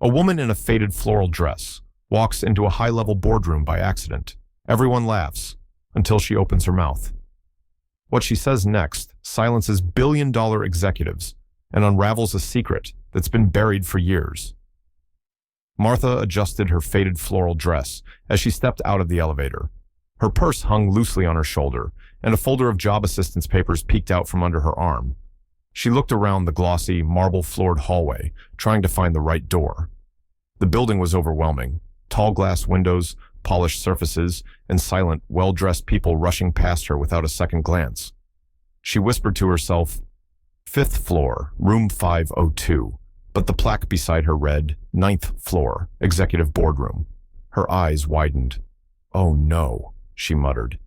A woman in a faded floral dress walks into a high-level boardroom by accident. Everyone laughs until she opens her mouth. What she says next silences billion-dollar executives and unravels a secret that's been buried for years. Martha adjusted her faded floral dress as she stepped out of the elevator. Her purse hung loosely on her shoulder, and a folder of job assistance papers peeked out from under her arm. She looked around the glossy, marble-floored hallway, trying to find the right door. The building was overwhelming. Tall glass windows, polished surfaces, and silent, well-dressed people rushing past her without a second glance. She whispered to herself, "Fifth floor, room 502." But the plaque beside her read, "Ninth floor, executive boardroom." Her eyes widened. "Oh no," she muttered.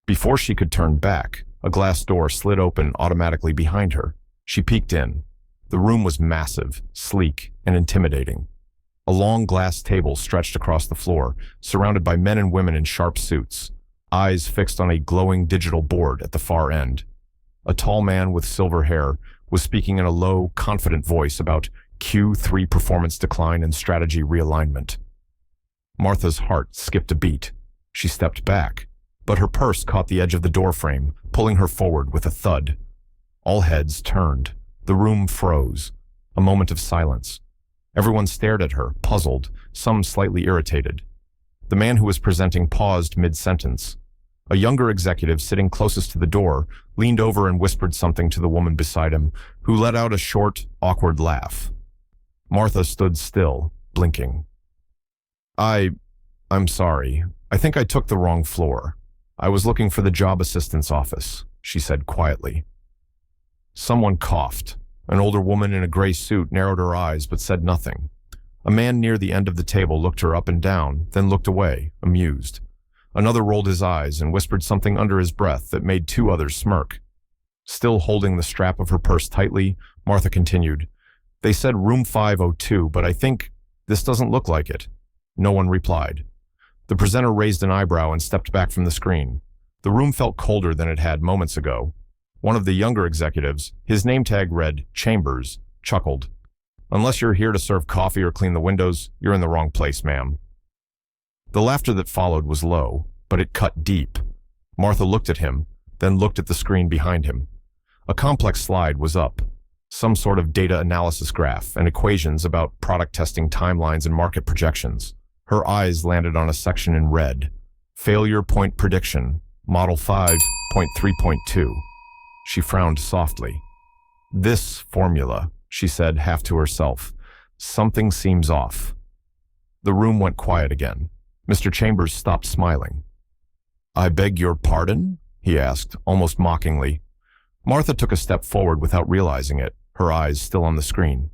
Before she could turn back, a glass door slid open automatically behind her. She peeked in. The room was massive, sleek, and intimidating. A long glass table stretched across the floor, surrounded by men and women in sharp suits, eyes fixed on a glowing digital board at the far end. A tall man with silver hair was speaking in a low, confident voice about Q3 performance decline and strategy realignment. Martha's heart skipped a beat. She stepped back, but her purse caught the edge of the doorframe, pulling her forward with a thud. All heads turned. The room froze. A moment of silence. Everyone stared at her, puzzled, some slightly irritated. The man who was presenting paused mid-sentence. A younger executive sitting closest to the door leaned over and whispered something to the woman beside him, who let out a short, awkward laugh. Martha stood still, blinking. I'm sorry. I think I took the wrong floor. I was looking for the job assistance office," she said quietly. Someone coughed. An older woman in a gray suit narrowed her eyes but said nothing. A man near the end of the table looked her up and down, then looked away, amused. Another rolled his eyes and whispered something under his breath that made two others smirk. Still holding the strap of her purse tightly, Martha continued, "They said room 502, but I think this doesn't look like it." No one replied. The presenter raised an eyebrow and stepped back from the screen. The room felt colder than it had moments ago. One of the younger executives, his name tag read Chambers, chuckled. "Unless you're here to serve coffee or clean the windows, you're in the wrong place, ma'am." The laughter that followed was low, but it cut deep. Martha looked at him, then looked at the screen behind him. A complex slide was up, some sort of data analysis graph and equations about product testing timelines and market projections. Her eyes landed on a section in red. Failure point prediction, model 5.3.2. She frowned softly. "This formula," she said half to herself. "Something seems off." The room went quiet again. Mr. Chambers stopped smiling. "I beg your pardon?" he asked, almost mockingly. Martha took a step forward without realizing it, her eyes still on the screen.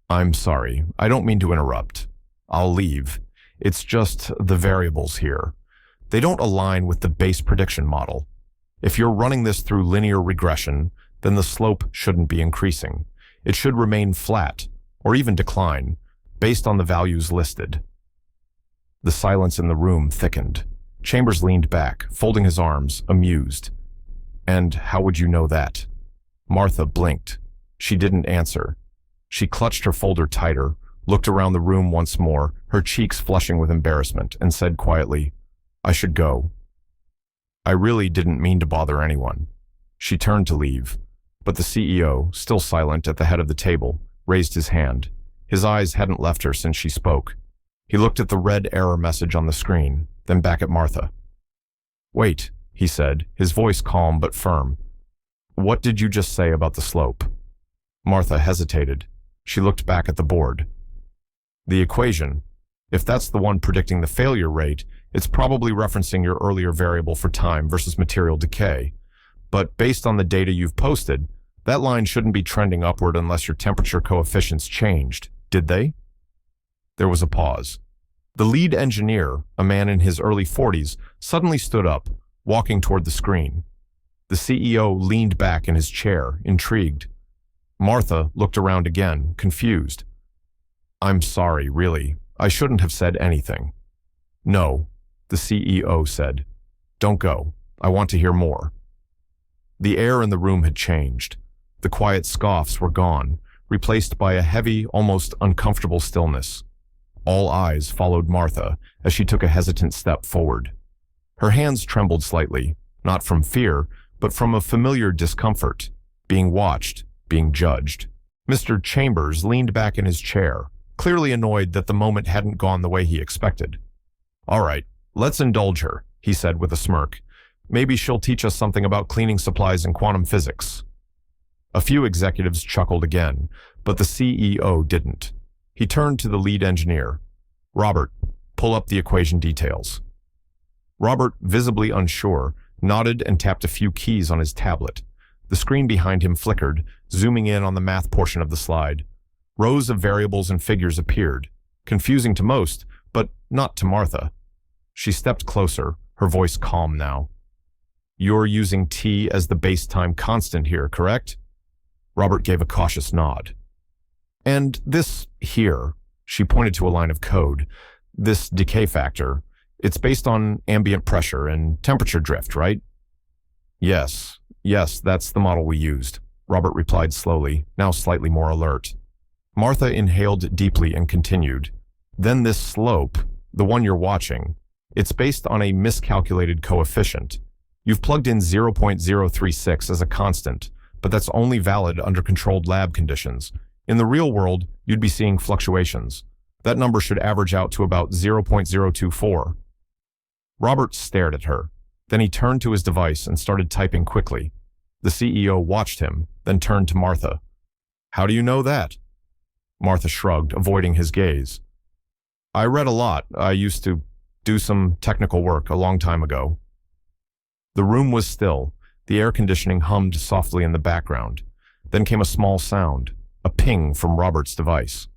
"I'm sorry, I don't mean to interrupt. I'll leave. It's just the variables here. They don't align with the base prediction model. If you're running this through linear regression, then the slope shouldn't be increasing. It should remain flat, or even decline, based on the values listed." The silence in the room thickened. Chambers leaned back, folding his arms, amused. "And how would you know that?" Martha blinked. She didn't answer. She clutched her folder tighter, looked around the room once more, her cheeks flushing with embarrassment, and said quietly, "I should go. I really didn't mean to bother anyone." She turned to leave, but the CEO, still silent at the head of the table, raised his hand. His eyes hadn't left her since she spoke. He looked at the red error message on the screen, then back at Martha. "Wait," he said, his voice calm but firm. "What did you just say about the slope?" Martha hesitated. She looked back at the board. "The equation. If that's the one predicting the failure rate, it's probably referencing your earlier variable for time versus material decay. But based on the data you've posted, that line shouldn't be trending upward unless your temperature coefficients changed, did they?" There was a pause. The lead engineer, a man in his early 40s, suddenly stood up, walking toward the screen. The CEO leaned back in his chair, intrigued. Martha looked around again, confused. "I'm sorry, really. I shouldn't have said anything." "No," the CEO said. "Don't go. I want to hear more." The air in the room had changed. The quiet scoffs were gone. replaced by a heavy, almost uncomfortable stillness. All eyes followed Martha as she took a hesitant step forward. Her hands trembled slightly, not from fear, but from a familiar discomfort, being watched, being judged. Mr. Chambers leaned back in his chair, clearly annoyed that the moment hadn't gone the way he expected. "All right, let's indulge her," he said with a smirk. "Maybe she'll teach us something about cleaning supplies and quantum physics." A few executives chuckled again, but the CEO didn't. He turned to the lead engineer. "Robert, pull up the equation details." Robert, visibly unsure, nodded and tapped a few keys on his tablet. The screen behind him flickered, zooming in on the math portion of the slide. Rows of variables and figures appeared, confusing to most, but not to Martha. She stepped closer, her voice calm now. "You're using t as the base time constant here, correct?" Robert gave a cautious nod. "And this here," she pointed to a line of code, "this decay factor, it's based on ambient pressure and temperature drift, right?" Yes, that's the model we used," Robert replied slowly, now slightly more alert. Martha inhaled deeply and continued. "Then this slope, the one you're watching, it's based on a miscalculated coefficient. You've plugged in 0.036 as a constant, but that's only valid under controlled lab conditions. In the real world, you'd be seeing fluctuations. That number should average out to about 0.024. Robert stared at her. Then he turned to his device and started typing quickly. The CEO watched him, then turned to Martha. "How do you know that?" Martha shrugged, avoiding his gaze. "I read a lot. I used to do some technical work a long time ago." The room was still. The air conditioning hummed softly in the background. Then came a small sound, a ping from Robert's device.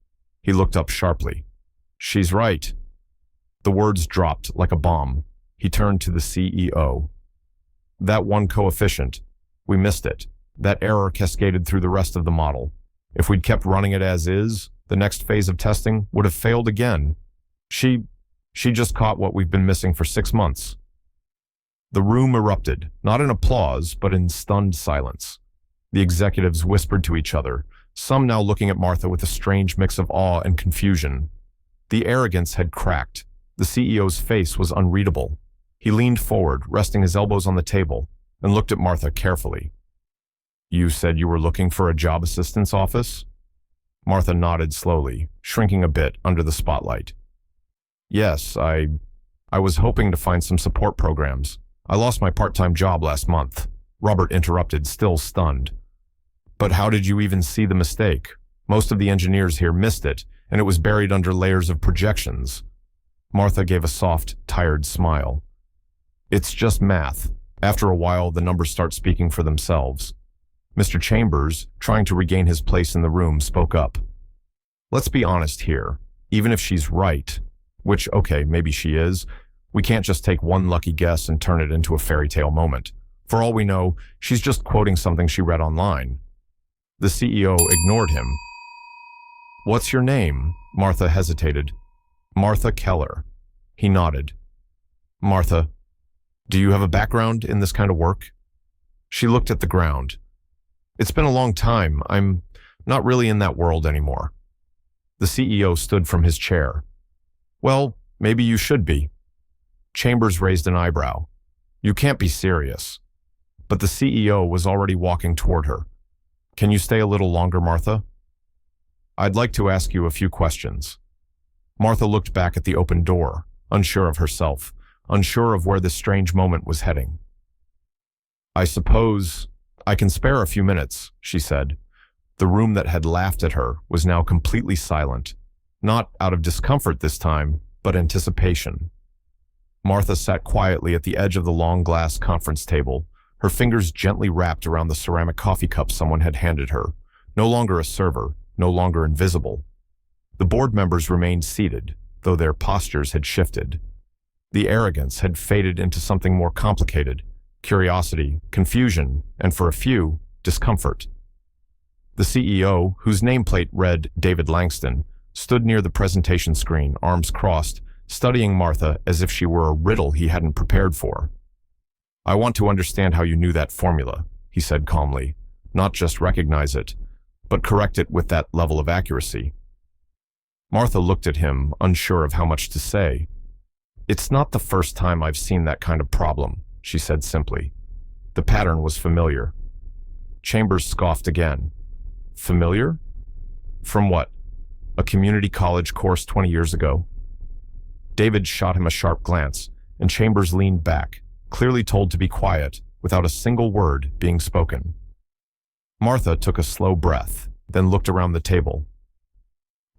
He looked up sharply. "She's right." The words dropped like a bomb. He turned to the CEO. "That one coefficient, we missed it. That error cascaded through the rest of the model. If we'd kept running it as is, the next phase of testing would have failed again. She just caught what we've been missing for 6 months." The room erupted, not in applause, but in stunned silence. The executives whispered to each other, some now looking at Martha with a strange mix of awe and confusion. The arrogance had cracked. The CEO's face was unreadable. He leaned forward, resting his elbows on the table, and looked at Martha carefully. "You said you were looking for a job assistance office?" Martha nodded slowly, shrinking a bit under the spotlight. "Yes, I was hoping to find some support programs. I lost my part-time job last month," Robert interrupted, still stunned. "But how did you even see the mistake? Most of the engineers here missed it, and it was buried under layers of projections." Martha gave a soft, tired smile. "It's just math. After a while, the numbers start speaking for themselves." Mr. Chambers, trying to regain his place in the room, spoke up. "Let's be honest here. Even if she's right, which, okay, maybe she is, we can't just take one lucky guess and turn it into a fairy tale moment. For all we know, she's just quoting something she read online." The CEO ignored him. "What's your name?" Martha hesitated. "Martha Keller." He nodded. "Martha, do you have a background in this kind of work?" She looked at the ground. "It's been a long time. I'm not really in that world anymore." The CEO stood from his chair. "Well, maybe you should be." Chambers raised an eyebrow. "You can't be serious." But the CEO was already walking toward her. "Can you stay a little longer, Martha?" "I'd like to ask you a few questions." Martha looked back at the open door, unsure of herself, unsure of where this strange moment was heading. "I suppose I can spare a few minutes," she said. The room that had laughed at her was now completely silent, not out of discomfort this time, but anticipation. Martha sat quietly at the edge of the long glass conference table, her fingers gently wrapped around the ceramic coffee cup someone had handed her, no longer a server, no longer invisible. The board members remained seated, though their postures had shifted. The arrogance had faded into something more complicated, curiosity, confusion, and for a few, discomfort. The CEO, whose nameplate read David Langston, stood near the presentation screen, arms crossed, studying Martha as if she were a riddle he hadn't prepared for. "I want to understand how you knew that formula," he said calmly, "not just recognize it. but correct it with that level of accuracy. Martha looked at him, unsure of how much to say. "It's not the first time I've seen that kind of problem," she said simply. The pattern was familiar. Chambers scoffed again. "Familiar? From what? A community college course 20 years ago?" David shot him a sharp glance, and Chambers leaned back, clearly told to be quiet, without a single word being spoken. Martha took a slow breath, then looked around the table.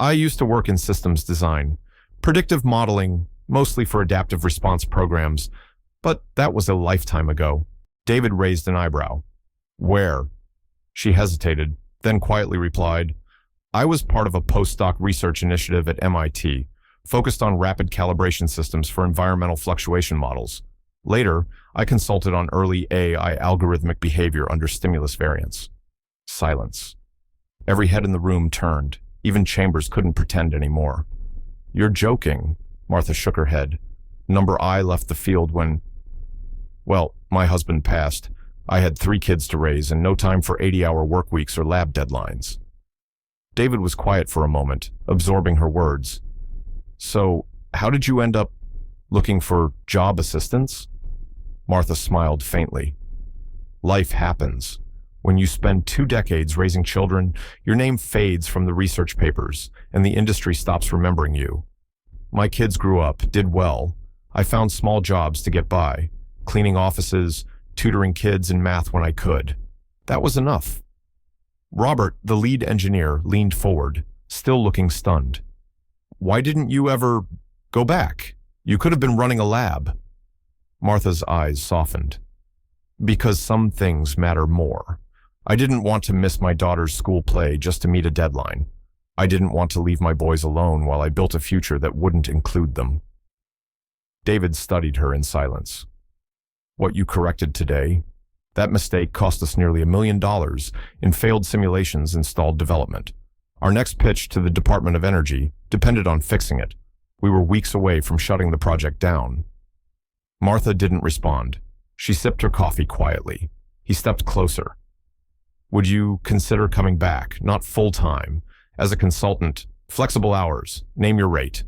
"I used to work in systems design, predictive modeling, mostly for adaptive response programs, but that was a lifetime ago." David raised an eyebrow. "Where?" She hesitated, then quietly replied, "I was part of a postdoc research initiative at MIT, focused on rapid calibration systems for environmental fluctuation models. Later, I consulted on early AI algorithmic behavior under stimulus variants." Silence. Every head in the room turned. Even Chambers couldn't pretend anymore. "You're joking." Martha shook her head. "Number I left the field when... Well, my husband passed. I had 3 kids to raise and no time for 80-hour work weeks or lab deadlines." David was quiet for a moment, absorbing her words. "So, how did you end up looking for job assistance?" Martha smiled faintly. "Life happens. When you spend 2 decades raising children, your name fades from the research papers, and the industry stops remembering you. My kids grew up, did well. I found small jobs to get by, cleaning offices, tutoring kids in math when I could. That was enough." Robert, the lead engineer, leaned forward, still looking stunned. "Why didn't you ever go back? You could have been running a lab." Martha's eyes softened. "Because some things matter more. I didn't want to miss my daughter's school play just to meet a deadline. I didn't want to leave my boys alone while I built a future that wouldn't include them." David studied her in silence. "What you corrected today, that mistake cost us nearly $1 million in failed simulations and stalled development. Our next pitch to the Department of Energy depended on fixing it. We were weeks away from shutting the project down." Martha didn't respond. She sipped her coffee quietly. He stepped closer. "Would you consider coming back, not full-time, as a consultant, flexible hours, name your rate?"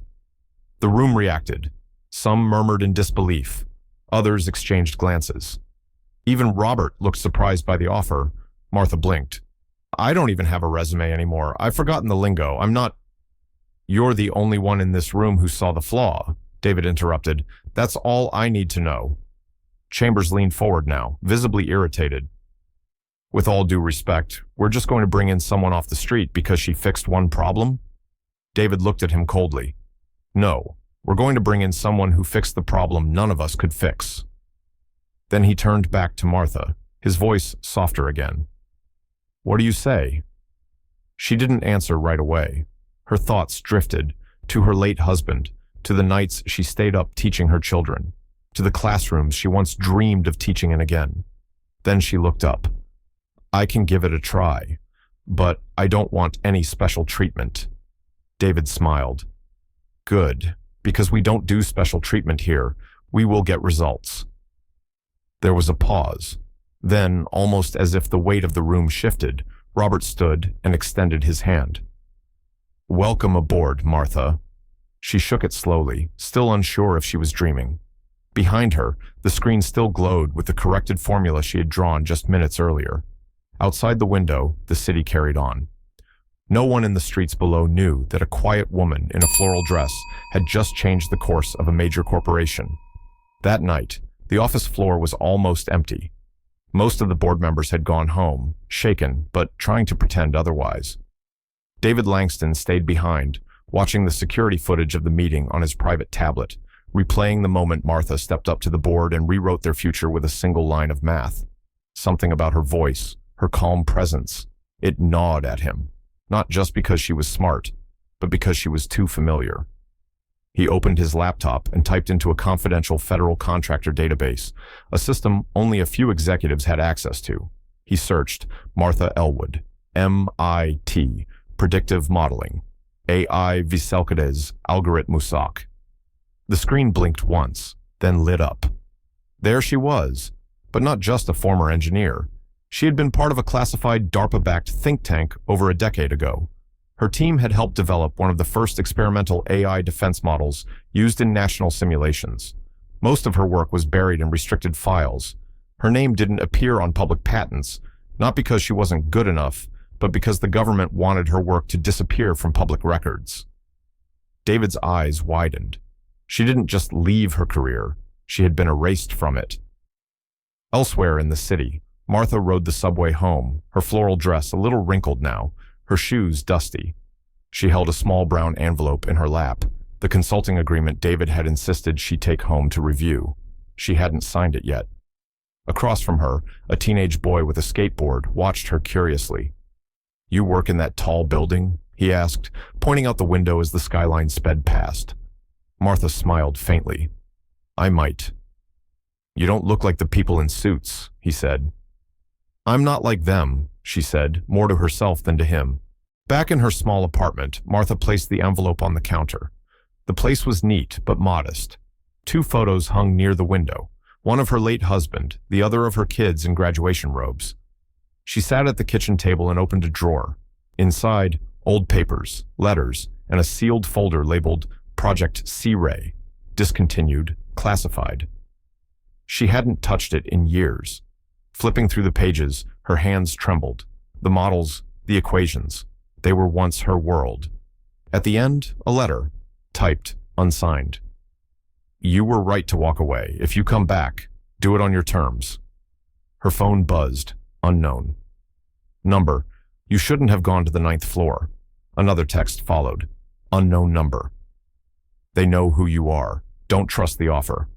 The room reacted. Some murmured in disbelief. Others exchanged glances. Even Robert looked surprised by the offer. Martha blinked. "I don't even have a resume anymore. I've forgotten the lingo. I'm not—" "You're the only one in this room who saw the flaw," David interrupted. "That's all I need to know." Chambers leaned forward now, visibly irritated. "With all due respect, we're just going to bring in someone off the street because she fixed one problem?" David looked at him coldly. "No, we're going to bring in someone who fixed the problem none of us could fix." Then he turned back to Martha, his voice softer again. "What do you say?" She didn't answer right away. Her thoughts drifted to her late husband, to the nights she stayed up teaching her children, to the classrooms she once dreamed of teaching in again. Then she looked up. "I can give it a try, but I don't want any special treatment." David smiled. "Good, because we don't do special treatment here. We will get results." There was a pause. Then, almost as if the weight of the room shifted, Robert stood and extended his hand. "Welcome aboard, Martha." She shook it slowly, still unsure if she was dreaming. Behind her, the screen still glowed with the corrected formula she had drawn just minutes earlier. Outside the window, the city carried on. No one in the streets below knew that a quiet woman in a floral dress had just changed the course of a major corporation. That night, the office floor was almost empty. Most of the board members had gone home, shaken, but trying to pretend otherwise. David Langston stayed behind, watching the security footage of the meeting on his private tablet, replaying the moment Martha stepped up to the board and rewrote their future with a single line of math. Something about her voice, her calm presence, it gnawed at him, not just because she was smart, but because she was too familiar. He opened his laptop and typed into a confidential federal contractor database, a system only a few executives had access to. He searched Martha Elwood, MIT, Predictive Modeling, AI Viselkades Algoritmusak. The screen blinked once, then lit up. There she was, but not just a former engineer. She had been part of a classified DARPA-backed think tank over a decade ago. Her team had helped develop one of the first experimental AI defense models used in national simulations. Most of her work was buried in restricted files. Her name didn't appear on public patents, not because she wasn't good enough, but because the government wanted her work to disappear from public records. David's eyes widened. She didn't just leave her career, she had been erased from it. Elsewhere in the city, Martha rode the subway home, her floral dress a little wrinkled now, her shoes dusty. She held a small brown envelope in her lap, the consulting agreement David had insisted she take home to review. She hadn't signed it yet. Across from her, a teenage boy with a skateboard watched her curiously. "You work in that tall building?" he asked, pointing out the window as the skyline sped past. Martha smiled faintly. "I might." "You don't look like the people in suits," he said. "I'm not like them," she said, more to herself than to him. Back in her small apartment, Martha placed the envelope on the counter. The place was neat but modest. 2 photos hung near the window, one of her late husband, the other of her kids in graduation robes. She sat at the kitchen table and opened a drawer. Inside, old papers, letters, and a sealed folder labeled Project C-Ray, discontinued, classified. She hadn't touched it in years. Flipping through the pages, her hands trembled. The models, the equations, they were once her world. At the end, a letter, typed, unsigned. "You were right to walk away. If you come back, do it on your terms." Her phone buzzed, unknown. "Number, you shouldn't have gone to the 9th floor." Another text followed, unknown number. "They know who you are. Don't trust the offer."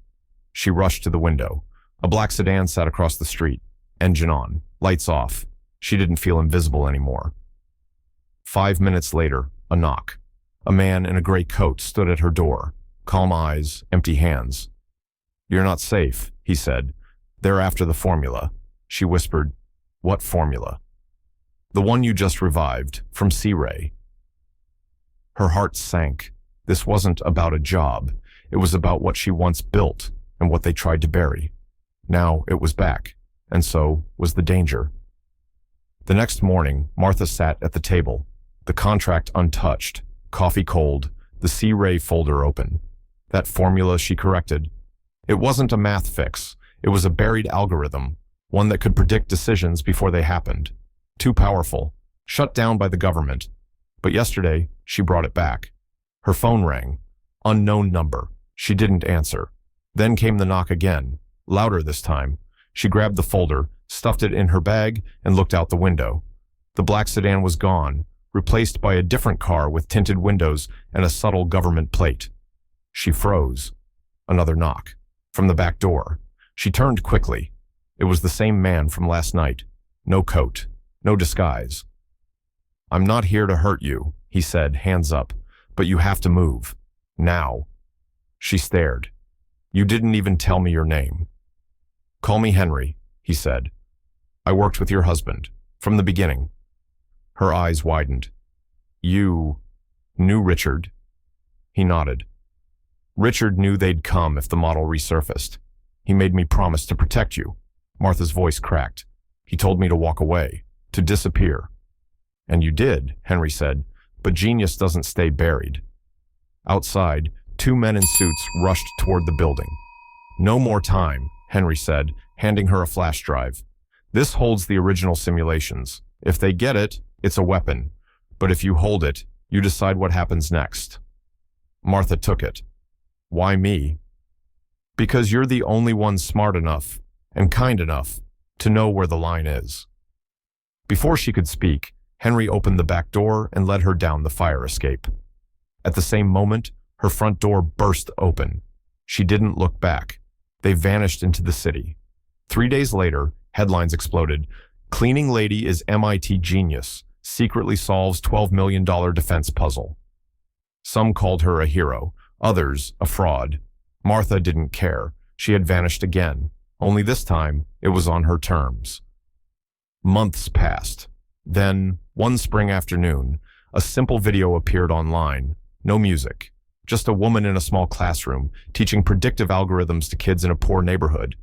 She rushed to the window. A black sedan sat across the street, engine on, lights off. She didn't feel invisible anymore. 5 minutes later, a knock. A man in a gray coat stood at her door, calm eyes, empty hands. "You're not safe," he said. "They're after the formula." She whispered, "What formula?" "The one you just revived, from C-Ray." Her heart sank. This wasn't about a job. It was about what she once built and what they tried to bury. Now it was back, and so was the danger. The next morning, Martha sat at the table, the contract untouched, coffee cold, the C-Ray folder open. That formula she corrected. It wasn't a math fix. It was a buried algorithm, one that could predict decisions before they happened. Too powerful, shut down by the government. But yesterday, she brought it back. Her phone rang. Unknown number. She didn't answer. Then came the knock again, louder this time. She grabbed the folder, stuffed it in her bag, and looked out the window. The black sedan was gone, replaced by a different car with tinted windows and a subtle government plate. She froze. Another knock. From the back door. She turned quickly. It was the same man from last night. No coat. No disguise. "I'm not here to hurt you," he said, hands up, "but you have to move. Now." She stared. "You didn't even tell me your name." "Call me Henry," he said. "I worked with your husband, from the beginning." Her eyes widened. "You knew Richard?" He nodded. "Richard knew they'd come if the model resurfaced. He made me promise to protect you." Martha's voice cracked. "He told me to walk away, to disappear." "And you did," Henry said, "but genius doesn't stay buried." Outside, 2 men in suits rushed toward the building. "No more time," Henry said, handing her a flash drive. "This holds the original simulations. If they get it, it's a weapon. But if you hold it, you decide what happens next." Martha took it. "Why me?" "Because you're the only one smart enough and kind enough to know where the line is." Before she could speak, Henry opened the back door and led her down the fire escape. At the same moment, her front door burst open. She didn't look back. They vanished into the city. 3 days later, headlines exploded. "Cleaning lady is MIT genius, secretly solves $12 million defense puzzle." Some called her a hero, others a fraud. Martha didn't care. She had vanished again. Only this time, it was on her terms. Months passed. Then, one spring afternoon, a simple video appeared online. No music. Just a woman in a small classroom, teaching predictive algorithms to kids in a poor neighborhood.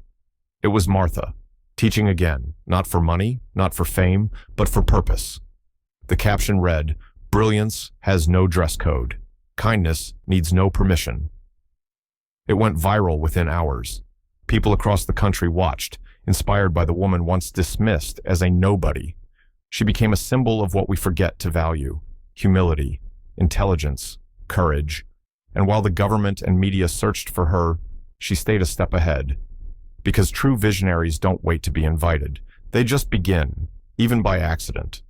It was Martha, Teaching again, not for money, not for fame, but for purpose. The caption read, "Brilliance has no dress code. Kindness needs no permission." It went viral within hours. People across the country watched, inspired by the woman once dismissed as a nobody. She became a symbol of what we forget to value: humility, intelligence, courage. And while the government and media searched for her, she stayed a step ahead. Because true visionaries don't wait to be invited. They just begin, even by accident.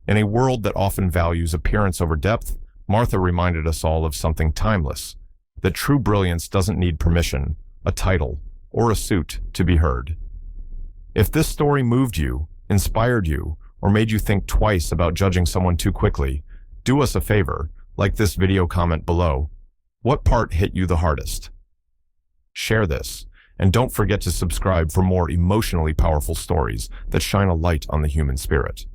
In a world that often values appearance over depth, Martha reminded us all of something timeless: that true brilliance doesn't need permission, a title, or a suit to be heard. If this story moved you, inspired you, or made you think twice about judging someone too quickly, do us a favor, like this video comment below. What part hit you the hardest? Share this, and don't forget to subscribe for more emotionally powerful stories that shine a light on the human spirit.